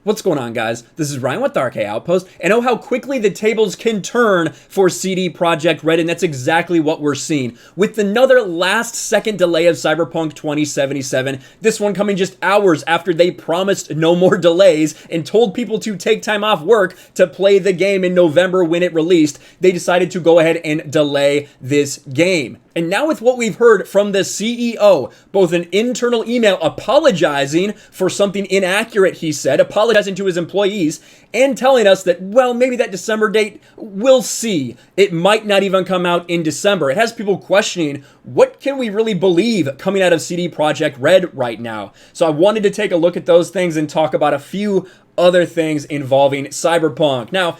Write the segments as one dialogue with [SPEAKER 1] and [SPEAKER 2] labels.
[SPEAKER 1] What's going on, guys? This is Ryan with Dark Outpost, and oh, how quickly the tables can turn for CD Projekt Red, and that's exactly what we're seeing. With another last-second delay of Cyberpunk 2077, this one coming just hours after they promised no more delays and told people to take time off work to play the game in November when it released, they decided to go ahead and delay this game. And now with what we've heard from the CEO, both an internal email apologizing for something inaccurate he said, apologizing to his employees, and telling us that, well, maybe that December date, we'll see. It might not even come out in December. It has people questioning, what can we really believe coming out of CD Projekt Red right now? So I wanted to take a look at those things and talk about a few other things involving Cyberpunk. Now,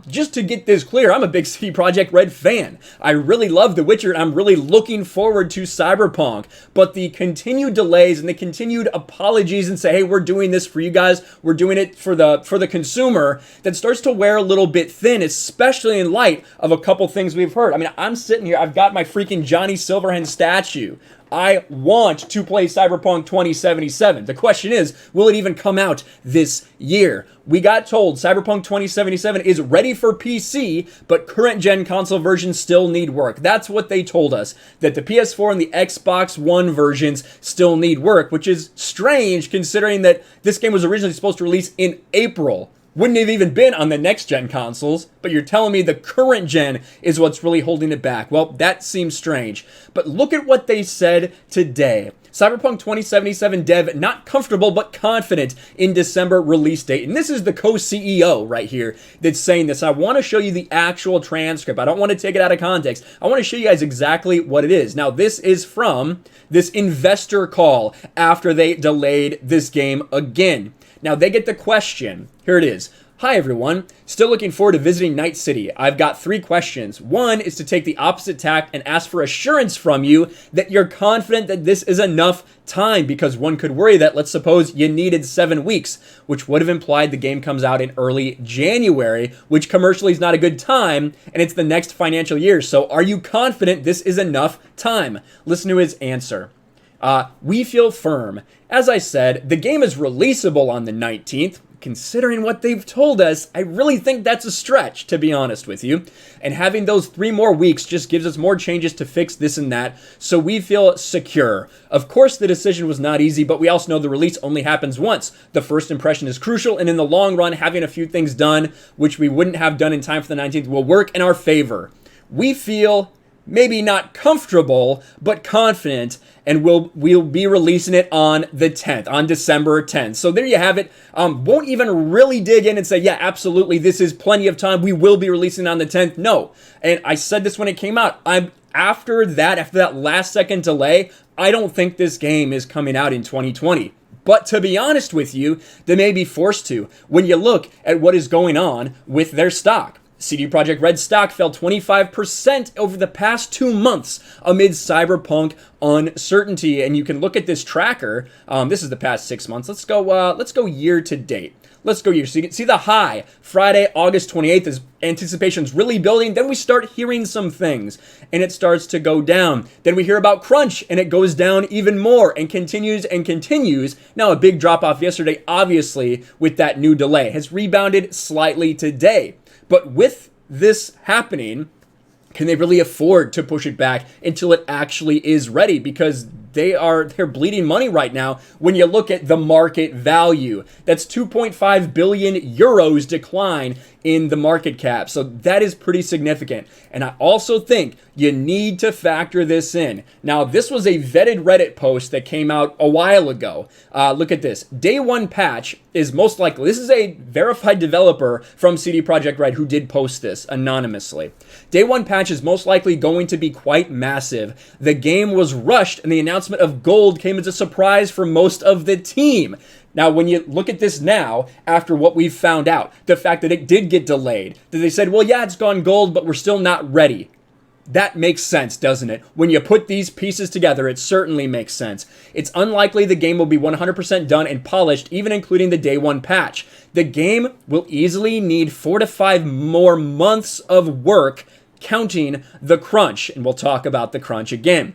[SPEAKER 1] just to get this clear, I'm a big CD Projekt Red fan. I really love The Witcher, and I'm really looking forward to Cyberpunk. But the continued delays and the continued apologies and say, hey, we're doing this for you guys, we're doing it for the consumer, that starts to wear a little bit thin, especially in light of a couple things we've heard. I mean, I'm sitting here, I've got my freaking Johnny Silverhand statue. I want to play Cyberpunk 2077. The question is, will it even come out this year? We got told Cyberpunk 2077 is ready for PC, but current gen console versions still need work. That's what they told us, that the PS4 and the Xbox One versions still need work, which is strange considering that this game was originally supposed to release in April. Wouldn't have even been on the next-gen consoles, but you're telling me the current gen is what's really holding it back. Well, that seems strange. But look at what they said today. Cyberpunk 2077 dev not comfortable but confident in December release date. And this is the co-CEO right here that's saying this. I want to show you the actual transcript. I don't want to take it out of context. I want to show you guys exactly what it is. Now, this is from this investor call after they delayed this game again. Now, they get the question. Here it is. Hi, everyone. Still looking forward to visiting Night City. I've got 3 questions. One is to take the opposite tack and ask for assurance from you that you're confident that this is enough time, because one could worry that, let's suppose you needed 7 weeks, which would have implied the game comes out in early January, which commercially is not a good time, and it's the next financial year. So are you confident this is enough time? Listen to his answer. We feel firm. As I said, the game is releasable on the 19th. Considering what they've told us, I really think that's a stretch, to be honest with you. And having those 3 more weeks just gives us more changes to fix this and that, so we feel secure. Of course, the decision was not easy, but we also know the release only happens once. The first impression is crucial, and in the long run, having a few things done, which we wouldn't have done in time for the 19th, will work in our favor. We feel maybe not comfortable, but confident, and we'll be releasing it on the 10th, on December 10th. So there you have it. Won't even really dig in and say, yeah, absolutely, this is plenty of time. We will be releasing it on the 10th. No. And I said this when it came out. After that last second delay, I don't think this game is coming out in 2020. But to be honest with you, they may be forced to when you look at what is going on with their stock. CD Projekt Red stock fell 25% over the past 2 months amid Cyberpunk uncertainty. And you can look at this tracker. This is the past 6 months. Let's go year to date. Let's go year. So you can see the high, Friday, August 28th, as anticipation's really building. Then we start hearing some things, and it starts to go down. Then we hear about crunch, and it goes down even more and continues and continues. Now, a big drop-off yesterday, obviously, with that new delay. Has rebounded slightly today. But with this happening, can they really afford to push it back until it actually is ready? Because they're bleeding money right now when you look at the market value. That's 2.5 billion euros decline in the market cap. So that is pretty significant. And I also think you need to factor this in. Now, this was a vetted Reddit post that came out a while ago. Look at this. Day 1 patch is most likely, this is a verified developer from CD Projekt Red who did post this anonymously. Day 1 patch is most likely going to be quite massive. The game was rushed, and the announcement of gold came as a surprise for most of the team. Now, when you look at this now, after what we've found out, the fact that it did get delayed, that they said, well, yeah, it's gone gold, but we're still not ready. That makes sense, doesn't it? When you put these pieces together, it certainly makes sense. It's unlikely the game will be 100% done and polished, even including the day 1 patch. The game will easily need 4 to 5 more months of work, counting the crunch, and we'll talk about the crunch again.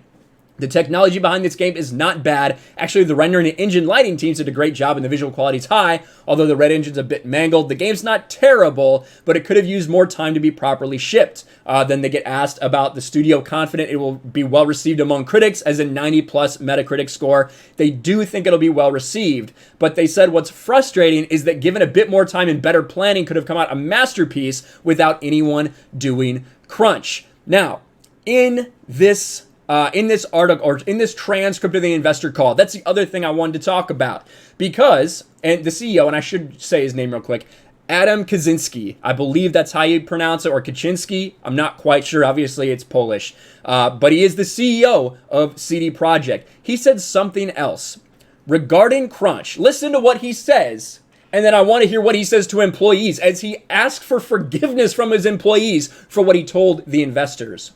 [SPEAKER 1] The technology behind this game is not bad. Actually, the rendering and engine lighting teams did a great job and the visual quality is high, although the red engine's a bit mangled. The game's not terrible, but it could have used more time to be properly shipped. Then they get asked about the studio confident it will be well received among critics, as a 90 plus Metacritic score. They do think it'll be well received, but they said what's frustrating is that given a bit more time and better planning could have come out a masterpiece without anyone doing crunch. Now, in this article, or in this transcript of the investor call, that's the other thing I wanted to talk about, because, and the CEO, and I should say his name real quick, Adam Kaczynski, I believe that's how you pronounce it, or Kaczynski, I'm not quite sure, obviously it's Polish, but he is the CEO of CD Projekt. He said something else regarding crunch. Listen to what he says, and then I want to hear what he says to employees, as he asked for forgiveness from his employees for what he told the investors.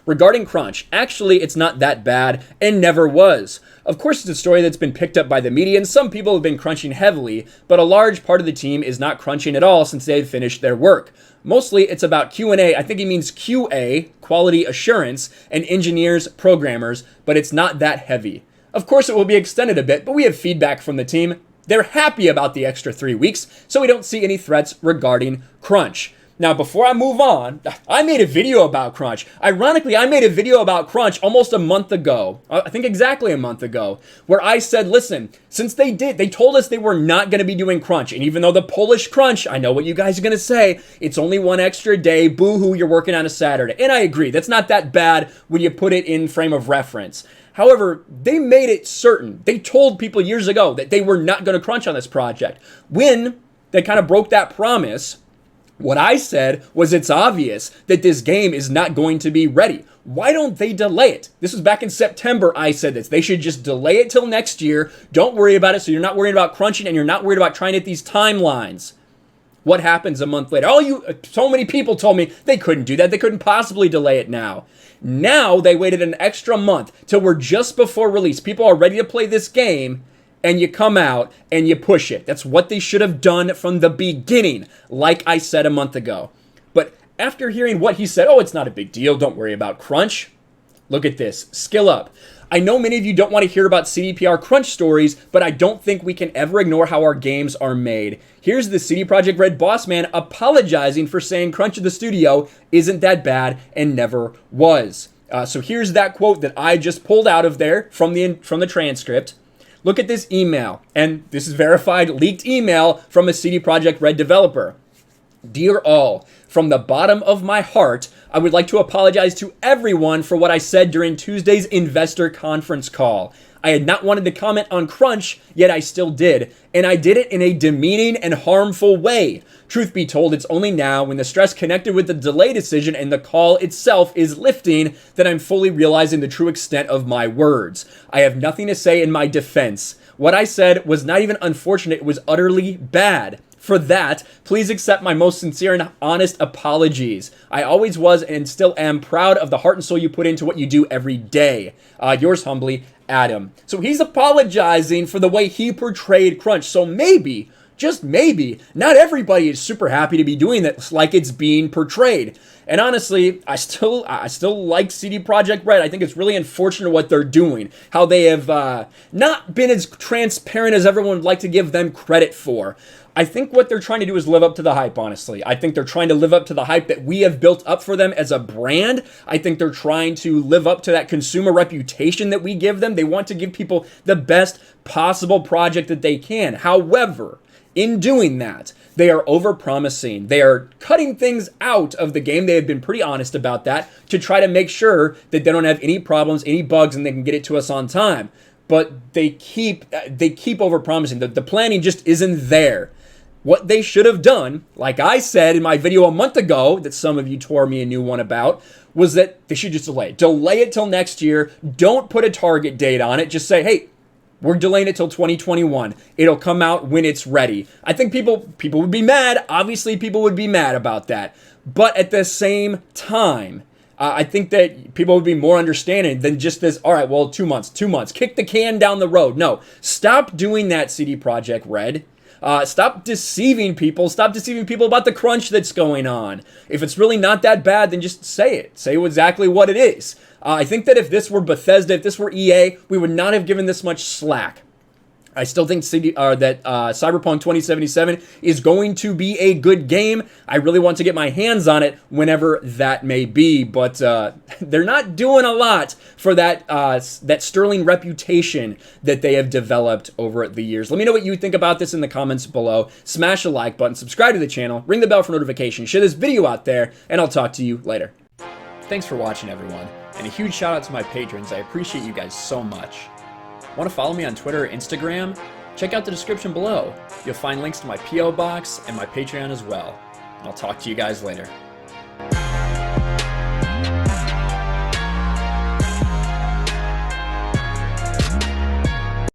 [SPEAKER 1] Regarding crunch, actually, it's not that bad and never was. Of course, it's a story that's been picked up by the media, and some people have been crunching heavily, but a large part of the team is not crunching at all since they've finished their work. Mostly, it's about Q&A. I think he means QA, quality assurance, and engineers, programmers, but it's not that heavy. Of course, it will be extended a bit, but we have feedback from the team. They're happy about the extra 3 weeks, so we don't see any threats regarding crunch. Now, before I move on, I made a video about crunch. Ironically, I made a video about crunch almost a month ago. I think exactly a month ago, where I said, listen, since they told us they were not going to be doing crunch. And even though the Polish crunch, I know what you guys are going to say, it's only one extra day, boo-hoo, you're working on a Saturday. And I agree, that's not that bad when you put it in frame of reference. However, they made it certain. They told people years ago that they were not going to crunch on this project. When they kind of broke that promise, what I said was it's obvious that this game is not going to be ready. Why don't they delay it? This was back in September I said this. They should just delay it till next year. Don't worry about it, so you're not worried about crunching and you're not worried about trying to hit these timelines. What happens a month later? So many people told me they couldn't do that. They couldn't possibly delay it now. Now they waited an extra month till we're just before release. People are ready to play this game, and you come out and you push it. That's what they should have done from the beginning, like I said a month ago. But after hearing what he said, it's not a big deal, don't worry about crunch. Look at this, skill up. I know many of you don't want to hear about CDPR crunch stories, but I don't think we can ever ignore how our games are made. Here's the CD Projekt Red boss man apologizing for saying crunch of the studio isn't that bad and never was. So here's that quote that I just pulled out of there from the transcript. Look at this email, and this is verified leaked email from a CD Projekt Red developer. Dear all, from the bottom of my heart, I would like to apologize to everyone for what I said during Tuesday's investor conference call. I had not wanted to comment on crunch, yet I still did, and I did it in a demeaning and harmful way. Truth be told, it's only now, when the stress connected with the delay decision and the call itself is lifting, that I'm fully realizing the true extent of my words. I have nothing to say in my defense. What I said was not even unfortunate, it was utterly bad. For that, please accept my most sincere and honest apologies. I always was and still am proud of the heart and soul you put into what you do every day. Yours humbly, Adam. So he's apologizing for the way he portrayed crunch. So maybe, just maybe, not everybody is super happy to be doing this like it's being portrayed. And honestly, I still like CD Projekt Red. I think it's really unfortunate what they're doing. How they have not been as transparent as everyone would like to give them credit for. I think what they're trying to do is live up to the hype, honestly. I think they're trying to live up to the hype that we have built up for them as a brand. I think they're trying to live up to that consumer reputation that we give them. They want to give people the best possible project that they can. However, in doing that, they are overpromising. They are cutting things out of the game. They have been pretty honest about that to try to make sure that they don't have any problems, any bugs, and they can get it to us on time. But they keep overpromising. The planning just isn't there. What they should have done, like I said in my video a month ago that some of you tore me a new one about, was that they should just delay it. Delay it till next year. Don't put a target date on it. Just say, hey, we're delaying it till 2021. It'll come out when it's ready. I think people would be mad. Obviously, people would be mad about that. But at the same time, I think that people would be more understanding than just this, all right, well, 2 months, kick the can down the road. No, stop doing that, CD Projekt Red. Stop deceiving people. Stop deceiving people about the crunch that's going on. If it's really not that bad, then just say it. Say exactly what it is. I think that if this were Bethesda, if this were EA, we would not have given this much slack. I still think Cyberpunk 2077 is going to be a good game. I really want to get my hands on it whenever that may be, but they're not doing a lot for that sterling reputation that they have developed over the years. Let me know what you think about this in the comments below. Smash the like button, subscribe to the channel, ring the bell for notifications, share this video out there, and I'll talk to you later. Thanks for watching, everyone, and a huge shout out to my patrons. I appreciate you guys so much. Want to follow me on Twitter or Instagram? Check out the description below. You'll find links to my P.O. box and my Patreon as well. And I'll talk to you guys later.